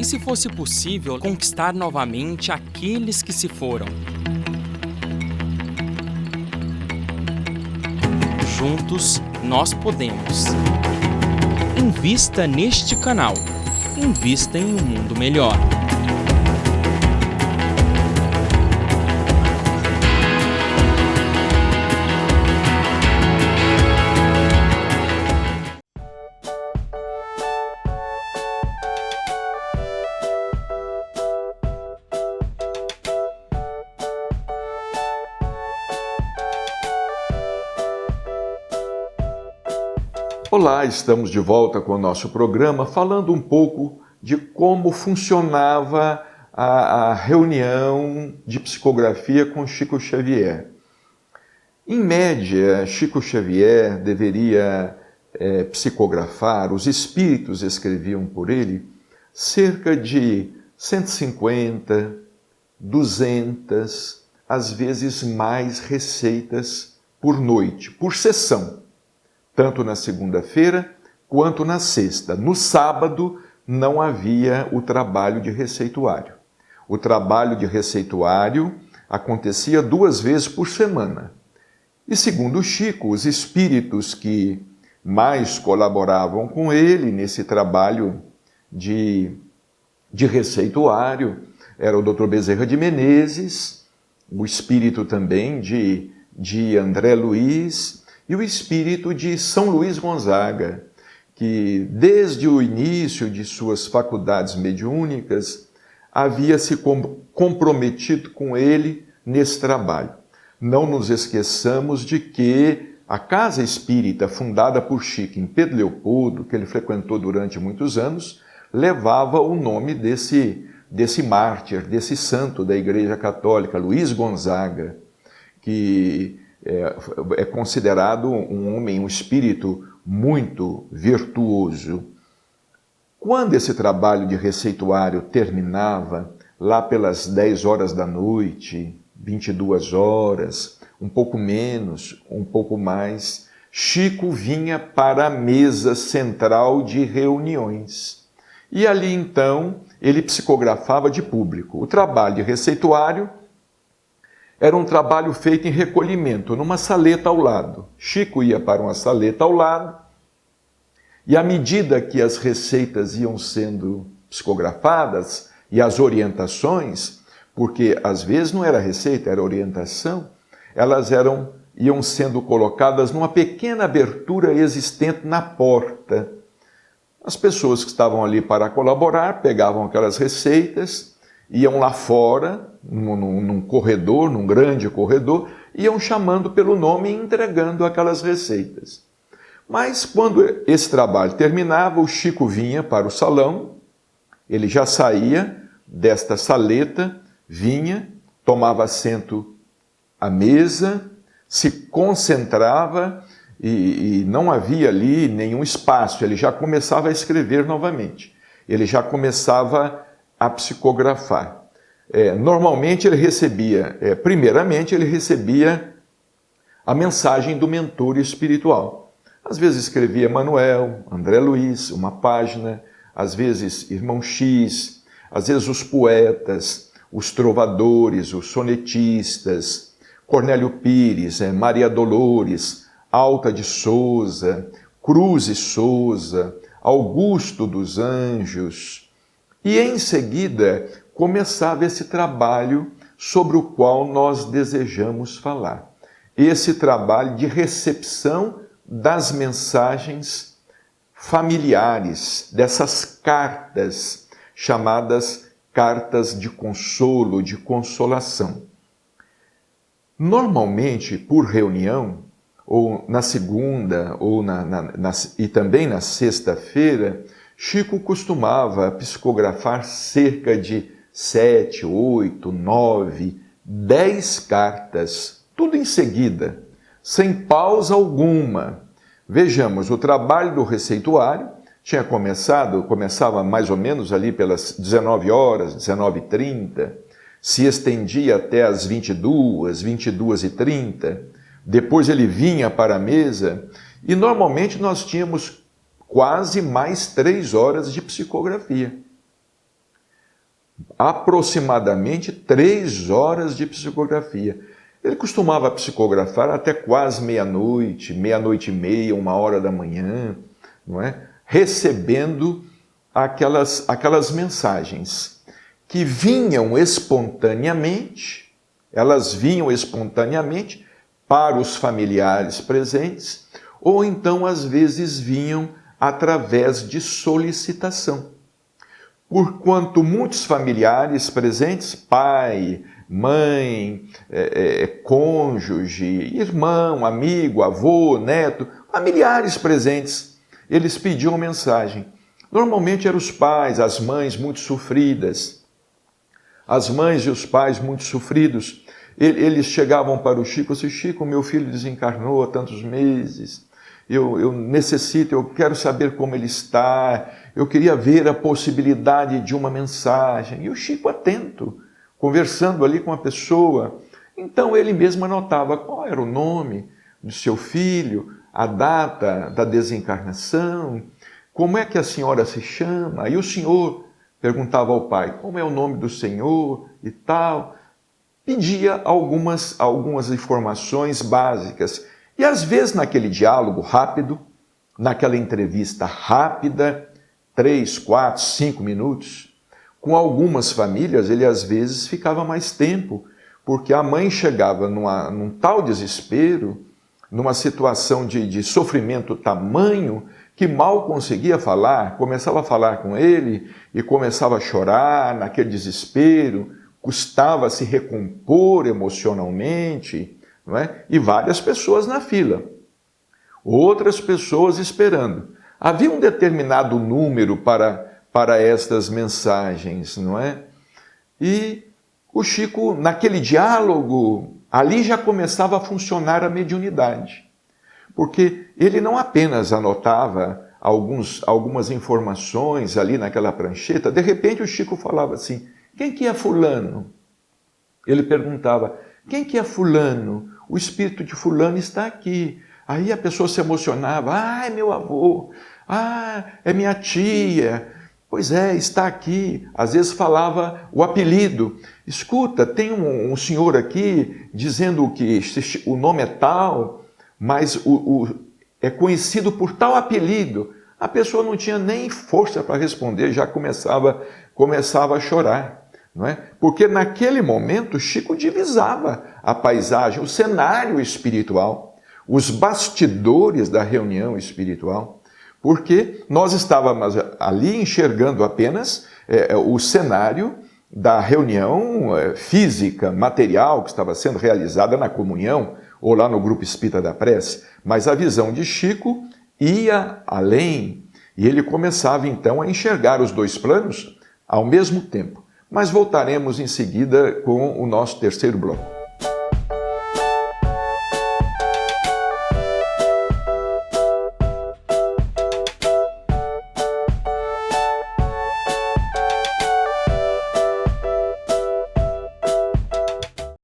E se fosse possível conquistar novamente aqueles que se foram? Juntos, nós podemos. Invista neste canal. Invista em um mundo melhor. Olá, estamos de volta com o nosso programa falando um pouco de como funcionava a reunião de psicografia com Chico Xavier. Em média, Chico Xavier deveria psicografar, os espíritos escreviam por ele, cerca de 150, 200, às vezes mais receitas por noite, por sessão. Tanto na segunda-feira quanto na sexta. No sábado não havia o trabalho de receituário. O trabalho de receituário acontecia 2 vezes por semana. E segundo Chico, os espíritos que mais colaboravam com ele nesse trabalho de receituário era o Dr. Bezerra de Menezes, o espírito também de André Luiz, e o espírito de São Luís Gonzaga, que desde o início de suas faculdades mediúnicas havia se comprometido com ele nesse trabalho. Não nos esqueçamos de que a Casa Espírita, fundada por Chico em Pedro Leopoldo, que ele frequentou durante muitos anos, levava o nome desse mártir, desse santo da Igreja Católica, Luís Gonzaga, que é considerado um homem, um espírito muito virtuoso. Quando esse trabalho de receituário terminava, lá pelas 10 horas da noite, 22 horas, um pouco menos, um pouco mais, Chico vinha para a mesa central de reuniões. E ali então ele psicografava de público. O trabalho de receituário era um trabalho feito em recolhimento, numa saleta ao lado. Chico ia para uma saleta ao lado, e à medida que as receitas iam sendo psicografadas e as orientações, porque às vezes não era receita, era orientação, elas iam sendo colocadas numa pequena abertura existente na porta. As pessoas que estavam ali para colaborar pegavam aquelas receitas, iam lá fora, num corredor, num grande corredor, iam chamando pelo nome e entregando aquelas receitas. Mas quando esse trabalho terminava, o Chico vinha para o salão, ele já saía desta saleta, vinha, tomava assento à mesa, se concentrava e não havia ali nenhum espaço, ele já começava a escrever novamente, ele já começava a psicografar. Normalmente ele recebia, primeiramente ele recebia a mensagem do mentor espiritual. Às vezes escrevia Manuel, André Luiz, uma página, às vezes Irmão X, às vezes os poetas, os trovadores, os sonetistas, Cornélio Pires, Maria Dolores, Alta de Souza, Cruz e Souza, Augusto dos Anjos. E em seguida começava esse trabalho sobre o qual nós desejamos falar. Esse trabalho de recepção das mensagens familiares, dessas cartas chamadas cartas de consolo, de consolação. Normalmente, por reunião, ou na segunda, ou e também na sexta-feira, Chico costumava psicografar cerca de 7, 8, 9, 10 cartas, tudo em seguida, sem pausa alguma. Vejamos, o trabalho do receituário começava mais ou menos ali pelas 19 horas, 19h30, se estendia até as 22, 22h30, depois ele vinha para a mesa e normalmente nós tínhamos quase mais 3 horas de psicografia. aproximadamente 3 horas de psicografia. Ele costumava psicografar até quase meia-noite, meia-noite e meia, 1h da manhã, não é? Recebendo aquelas mensagens que vinham espontaneamente, elas vinham espontaneamente para os familiares presentes, ou então às vezes vinham através de solicitação. Porquanto muitos familiares presentes, pai, mãe, cônjuge, irmão, amigo, avô, neto, familiares presentes, eles pediam mensagem. Normalmente eram os pais, as mães muito sofridas. As mães e os pais muito sofridos, eles chegavam para o Chico e diziam: Chico, meu filho desencarnou há tantos meses, eu necessito, eu quero saber como ele está, eu queria ver a possibilidade de uma mensagem. E o Chico atento, conversando ali com a pessoa. Então ele mesmo anotava qual era o nome do seu filho, a data da desencarnação, como é que a senhora se chama? E o senhor perguntava ao pai, como é o nome do senhor e tal. Pedia algumas informações básicas. E às vezes naquele diálogo rápido, naquela entrevista rápida, 3, 4, 5 minutos, com algumas famílias ele às vezes ficava mais tempo, porque a mãe chegava num tal desespero, numa situação de sofrimento tamanho, que mal conseguia falar, começava a falar com ele e começava a chorar naquele desespero, custava se recompor emocionalmente, não é? E várias pessoas na fila, outras pessoas esperando. Havia um determinado número para estas mensagens, não é? E o Chico, naquele diálogo, ali já começava a funcionar a mediunidade. Porque ele não apenas anotava algumas informações ali naquela prancheta, de repente o Chico falava assim, quem que é fulano? Ele perguntava, quem que é fulano? O espírito de fulano está aqui. Aí a pessoa se emocionava, é meu avô, é minha tia, pois é, está aqui. Às vezes falava o apelido, escuta, tem um senhor aqui dizendo que o nome é tal, mas é conhecido por tal apelido. A pessoa não tinha nem força para responder, já começava a chorar, não é? Porque naquele momento Chico divisava a paisagem, o cenário espiritual, os bastidores da reunião espiritual, porque nós estávamos ali enxergando apenas o cenário da reunião física, material, que estava sendo realizada na comunhão, ou lá no Grupo Espírita da Prece, mas a visão de Chico ia além, e ele começava então a enxergar os dois planos ao mesmo tempo. Mas voltaremos em seguida com o nosso terceiro bloco.